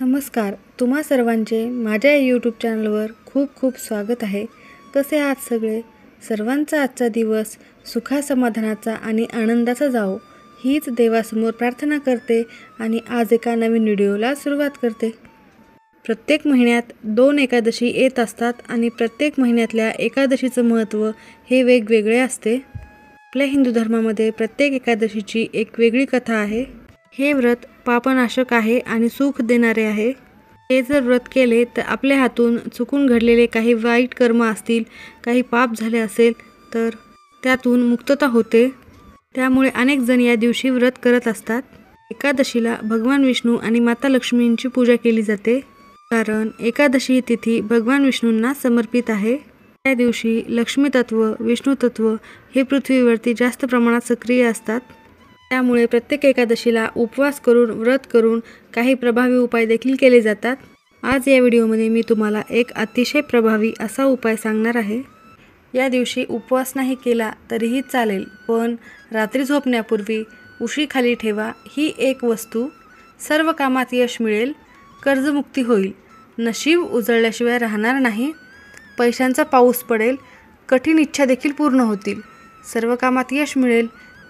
नमस्कार. तुम्हा सर्वांचे माझ्या यूट्यूब चॅनलवर खूप खूप स्वागत आहे. कसे आहात सगळे? सर्वांचा आजचा दिवस सुखासमाधानाचा आणि आनंदाचा जावो हीच देवासमोर प्रार्थना करते आणि आज एका नवीन व्हिडिओला सुरुवात करते. प्रत्येक महिन्यात 2 एकादशी येत असतात आणि प्रत्येक महिन्यातल्या एकादशीचं महत्त्व हे वेगवेगळे असते. आपल्या हिंदू धर्मामध्ये प्रत्येक एकादशीची एक वेगळी कथा आहे. हे व्रत पापनाशक आहे आणि सुख देणारे आहे. हे जर व्रत केले तर आपल्या हातून चुकून घडलेले काही वाईट कर्म असतील, काही पाप झाले असेल तर त्यातून मुक्तता होते. त्यामुळे अनेक जण या दिवशी व्रत करत असतात. एकादशीला भगवान विष्णू आणि माता लक्ष्मींची पूजा केली जाते, कारण एकादशी ही तिथी भगवान विष्णूंना समर्पित आहे. त्या दिवशी लक्ष्मी तत्व, विष्णू तत्व हे पृथ्वीवरती जास्त प्रमाणात सक्रिय असतात. त्यामुळे प्रत्येक एकादशीला उपवास करून, व्रत करून काही प्रभावी उपाय देखील केले जातात. आज या व्हिडिओमध्ये मी तुम्हाला एक अतिशय प्रभावी असा उपाय सांगणार आहे. या दिवशी उपवास नाही केला तरीही चालेल, पण रात्री झोपण्यापूर्वी उशी खाली ठेवा. ही एक वस्तू सर्व कामात यश मिळेल, कर्जमुक्ती होईल, नशीब उजळल्याशिवाय राहणार नाही, पैशांचा पाऊस पडेल, कठीण इच्छा देखील पूर्ण होतील, सर्व कामात यश मिळेल.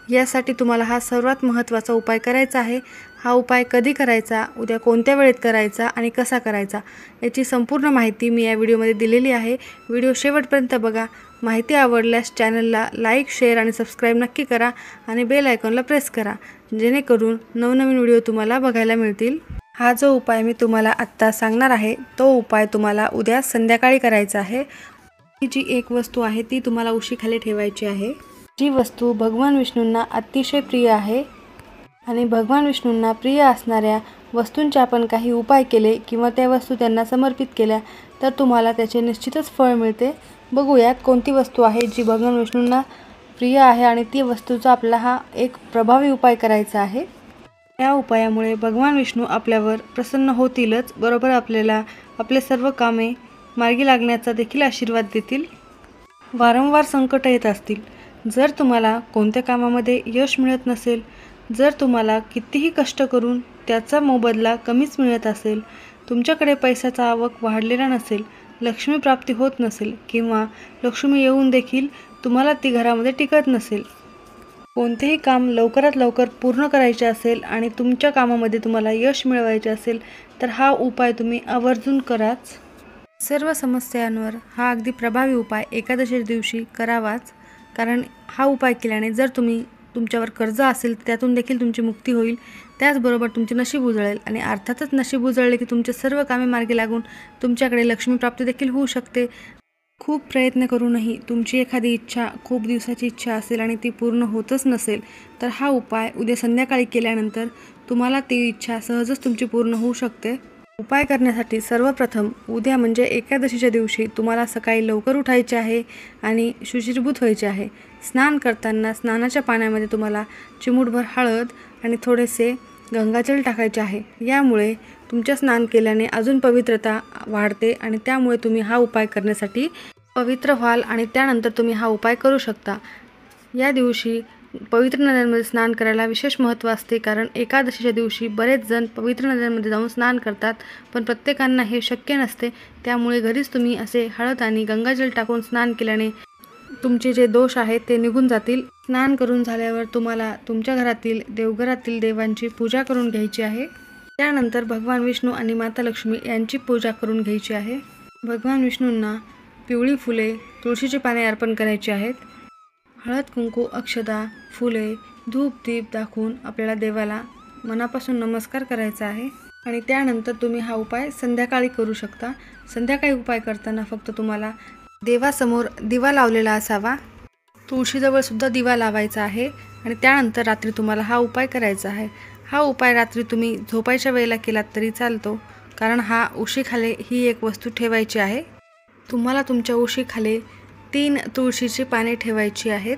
यासाठी तुम्हाला हा सर्वात महत्त्वाचा उपाय करायचा आहे. हा उपाय कधी करायचा, उद्या कोणत्या वेळेत करायचा आणि कसा करायचा याची संपूर्ण माहिती मी या व्हिडिओमध्ये दिलेली आहे. व्हिडिओ शेवटपर्यंत बघा. माहिती आवडल्यास चॅनलला लाईक, शेअर आणि सबस्क्राईब नक्की करा आणि बेल आयकॉनला प्रेस करा, जेणेकरून नवनवीन व्हिडिओ तुम्हाला बघायला मिळतील. हा जो उपाय मी तुम्हाला आत्ता सांगणार आहे तो उपाय तुम्हाला उद्या संध्याकाळी करायचा आहे. ही जी एक वस्तू आहे ती तुम्हाला उशीखाली ठेवायची आहे. जी वस्तू भगवान विष्णूंना अतिशय प्रिय आहे आणि भगवान विष्णूंना प्रिय असणाऱ्या वस्तूंचे आपण काही उपाय केले किंवा त्या वस्तू त्यांना समर्पित केल्या तर तुम्हाला त्याचे निश्चितच फळ मिळते. बघूयात कोणती वस्तू आहे जी भगवान विष्णूंना प्रिय आहे आणि ती वस्तूचा आपला हा एक प्रभावी उपाय करायचा आहे. या उपायामुळे भगवान विष्णू आपल्यावर प्रसन्न होतीलच, बरोबर आपल्याला आपले सर्व कामे मार्गी लागण्याचा देखील आशीर्वाद देतील. वारंवार संकट येत असतील, जर तुम्हाला कोणत्या कामामध्ये यश मिळत नसेल, जर तुम्हाला कितीही कष्ट करून त्याचा मोबदला कमीच मिळत असेल, तुमच्याकडे पैशाचा आवक वाढलेला नसेल, लक्ष्मी प्राप्ती होत नसेल किंवा लक्ष्मी येऊन देखील तुम्हाला ती घरामध्ये टिकत नसेल, कोणतेही काम लवकरात लवकर पूर्ण करायचे असेल आणि तुमच्या कामामध्ये तुम्हाला यश मिळवायचे असेल तर हा उपाय तुम्ही आवर्जून कराच. सर्व समस्यांवर हा अगदी प्रभावी उपाय एकादशी दिवशी करावाच, कारण हा उपाय केल्याने जर तुमच्यावर कर्ज असेल तर त्यातून देखील तुमची मुक्ती होईल. त्याचबरोबर तुमचे नशीब उजळेल आणि अर्थातच नशीब उजळले की तुमचे सर्व कामे मार्गी लागून तुमच्याकडे लक्ष्मी प्राप्ती देखील होऊ शकते. खूप प्रयत्न करूनही तुमची एखादी इच्छा, खूप दिवसाची इच्छा असेल आणि ती पूर्ण होतच नसेल तर हा उपाय उद्या संध्याकाळी केल्यानंतर तुम्हाला ती इच्छा सहजच तुमची पूर्ण होऊ शकते. उपाय करण्यासाठी सर्वप्रथम उद्या म्हणजे एकादशीच्या दिवशी तुम्हाला सकाळी लवकर उठायचे आहे आणि शुचिर्भूत व्हायचे आहे. स्नान करताना स्नानाच्या पाण्यामध्ये तुम्हाला चिमूटभर हळद आणि थोडेसे गंगाजल टाकायचे आहे. यामुळे तुमच्या स्नान केल्याने अजून पवित्रता वाढते आणि त्यामुळे तुम्ही हा उपाय करण्यासाठी पवित्र व्हाल आणि त्यानंतर तुम्ही हा उपाय करू शकता. या दिवशी पवित्र नद्यांमध्ये स्नान करायला विशेष महत्त्व असते, कारण एकादशीच्या दिवशी बरेच जण पवित्र नद्यांमध्ये जाऊन स्नान करतात, पण प्रत्येकांना हे शक्य नसते. त्यामुळे घरीच तुम्ही असे हळद आणि गंगाजल टाकून स्नान केल्याने तुमचे जे दोष आहेत ते निघून जातील. स्नान करून झाल्यावर तुम्हाला तुमच्या घरातील देवघरातील देवांची पूजा करून घ्यायची आहे. त्यानंतर भगवान विष्णू आणि माता लक्ष्मी यांची पूजा करून घ्यायची आहे. भगवान विष्णूंना पिवळी फुले, तुळशीची पाने अर्पण करायची आहेत. हळद, कुंकू, अक्षता, फुले, धूप, दीप दाखवून आपल्याला देवाला मनापासून नमस्कार करायचा आहे आणि त्यानंतर तुम्ही हा उपाय संध्याकाळी करू शकता. संध्याकाळी उपाय करताना फक्त तुम्हाला देवासमोर दिवा लावलेला असावा, तुळशीजवळ सुद्धा दिवा लावायचा आहे आणि त्यानंतर रात्री तुम्हाला हा उपाय करायचा आहे. हा उपाय रात्री तुम्ही झोपायच्या वेळेला केलात तरी चालतो, कारण हा उशीखाली ही एक वस्तू ठेवायची आहे. तुम्हाला तुमच्या उशीखाली 3 तुळशीची पाने ठेवायची आहेत.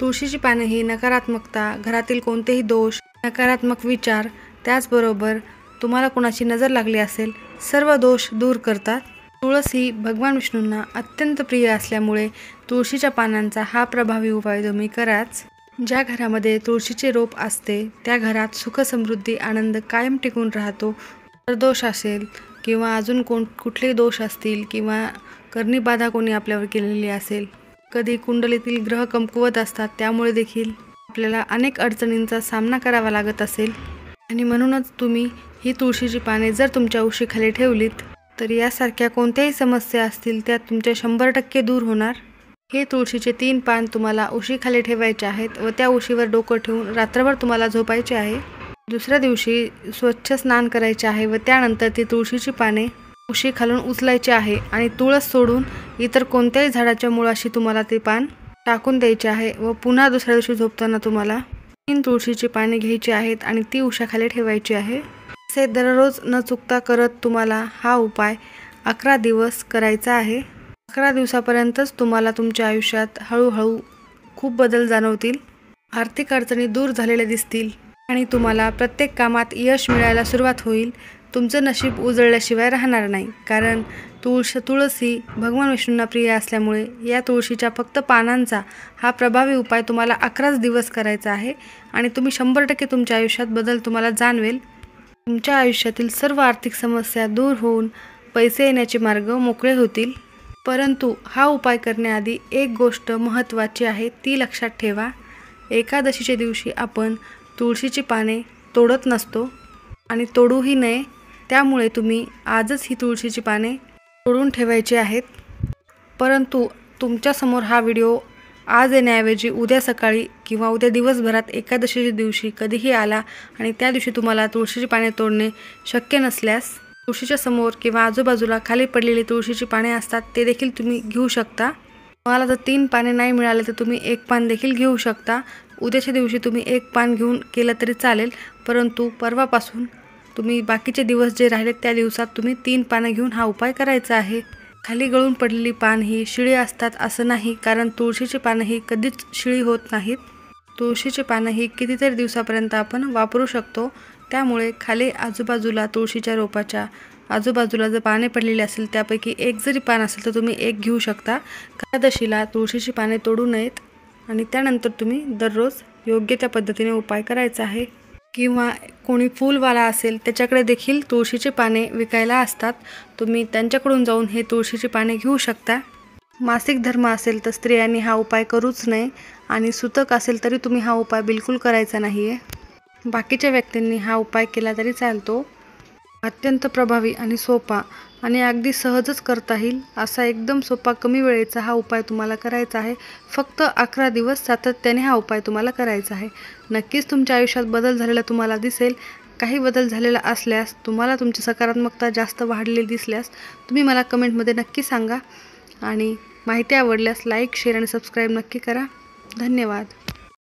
तुळशीची पाने ही नकारात्मकता, घरातील कोणतेही दोष, नकारात्मक विचार, त्याचबरोबर तुम्हाला कोणाची नजर लागली असेल, सर्व दोष दूर करतात. तुळस ही भगवान विष्णूंना अत्यंत प्रिय असल्यामुळे तुळशीच्या पानांचा हा प्रभावी उपाय तुम्ही कराच. ज्या घरामध्ये तुळशीचे रोप असते त्या घरात सुख, समृद्धी, आनंद कायम टिकून राहतो. दोष असेल किंवा अजून कुठलेही दोष असतील किंवा कर्णीबाधा कोणी आपल्यावर केलेली असेल, कधी कुंडलीतील ग्रह कमकुवत असतात, त्यामुळे देखील आपल्याला अनेक अडचणींचा सामना करावा लागत असेल आणि म्हणूनच तुम्ही ही तुळशीची पाने जर तुमच्या उशीखाली ठेवलीत तर यासारख्या कोणत्याही समस्या असतील त्या तुमच्या 100% दूर होणार। हे तुळशीचे 3 पान तुम्हाला उशीखाली ठेवायचे आहेत व त्या उशीवर डोकं ठेवून रात्रभर तुम्हाला झोपायचे आहे। दुसऱ्या दिवशी स्वच्छ स्नान करायचे आहे व त्यानंतर ती तुळशीची पाने उशीखालून उचलायची आहे आणि तुळस सोडून इतर कोणत्याही झाडाच्या मुळाशी तुम्हाला ते पान टाकून द्यायचे आहे व पुन्हा दुसऱ्या दिवशी झोपताना तुम्हाला 3 तुळशीची पाने घ्यायची आहेत आणि ती उशाखाली ठेवायची आहे। असे दररोज न चुकता करत तुम्हाला हा उपाय 11 दिवस करायचा आहे। 11 दिवसापर्यंतच तुम्हाला तुमच्या आयुष्यात हळूहळू खूप बदल जाणवतील, आर्थिक अडचणी दूर झालेल्या दिसतील आणि तुम्हाला प्रत्येक कामात यश मिळायला सुरुवात होईल। तुमचं नशीब उजळल्याशिवाय राहणार नाही, कारण तुळस ही भगवान विष्णूंना प्रिय असल्यामुळे या तुळशीच्या फक्त पानांचा हा प्रभावी उपाय तुम्हाला 11 दिवस करायचा आहे आणि तुम्ही 100% तुमच्या आयुष्यात बदल तुम्हाला जाणवेल। तुमच्या आयुष्यातील सर्व आर्थिक समस्या दूर होऊन पैसे येण्याचे मार्ग मोकळे होतील। परंतु हा उपाय करण्याआधी एक गोष्ट महत्त्वाची आहे, ती लक्षात ठेवा। एकादशीच्या दिवशी आपण तुळशीची पाने तोडत नसतो आणि तोडूही नये, त्यामुळे तुम्ही आजच ही तुळशीची पाने तोडून ठेवायची आहेत। परंतु तुमच्यासमोर हा व्हिडिओ आज येण्याऐवजी उद्या सकाळी किंवा उद्या दिवसभरात एकादशीच्या दिवशी कधीही आला आणि त्या दिवशी तुम्हाला तुळशीची पाने तोडणे शक्य नसल्यास तुळशीच्या समोर किंवा आजूबाजूला खाली पडलेली तुळशीची पाने असतात, ते देखील तुम्ही घेऊ शकता। तुम्हाला जर 3 पाने नाही मिळाले तर तुम्ही 1 पान देखील घेऊ शकता। उद्याच्या दिवशी तुम्ही 1 पान घेऊन केलं तरी चालेल, परंतु परवापासून तुम्ही बाकीचे दिवस जे राहिले त्या दिवसात तुम्ही 3 पानं घेऊन हा उपाय करायचा आहे। खाली गळून पडलेली पान ही शिळी असतात असं नाही, कारण तुळशीची पानं ही कधीच शिळी होत नाहीत। तुळशीची पानं ही कितीतरी दिवसापर्यंत आपण वापरू शकतो, त्यामुळे खाली आजूबाजूला तुळशीच्या रोपाच्या आजूबाजूला जर पाने पडलेली असेल त्यापैकी 1 जरी पान असेल तर तुम्ही 1 घेऊ शकता। एकादशीला तुळशीची पाने तोडू नयेत आणि त्यानंतर तुम्ही दररोज योग्य त्या पद्धतीने उपाय करायचा आहे। किंवा कोणी फूलवाला असेल त्याच्याकडे देखील तुळशीची पाने विकायला असतात, तुम्ही त्यांच्याकडून जाऊन हे तुळशीची पाने घेऊ शकता। मासिक धर्म असेल तर स्त्रियांनी हा उपाय करूच नये आणि सुतक असेल तरी तुम्ही हा उपाय बिलकुल करायचा नाही आहे। बाकीच्या व्यक्तींनी हा उपाय केला तरी चालतो। अत्यंत प्रभावी आणि सोपा आणि अगदी सहजच करता येईल असा एकदम सोपा कमी वेळेचा हा उपाय तुम्हाला करायचा आहे। फक्त 11 दिवस सातत्याने हा उपाय तुम्हाला करायचा आहे। नक्कीच तुमच्या आयुष्यात बदल झालेला तुम्हाला दिसेल। काही बदल झालेला असल्यास, तुम्हाला तुमची सकारात्मकता जास्त वाढलेली दिसल्यास तुम्ही मला कमेंटमध्ये नक्की सांगा आणि माहिती आवडल्यास लाईक, शेअर आणि सबस्क्राईब नक्की करा। धन्यवाद।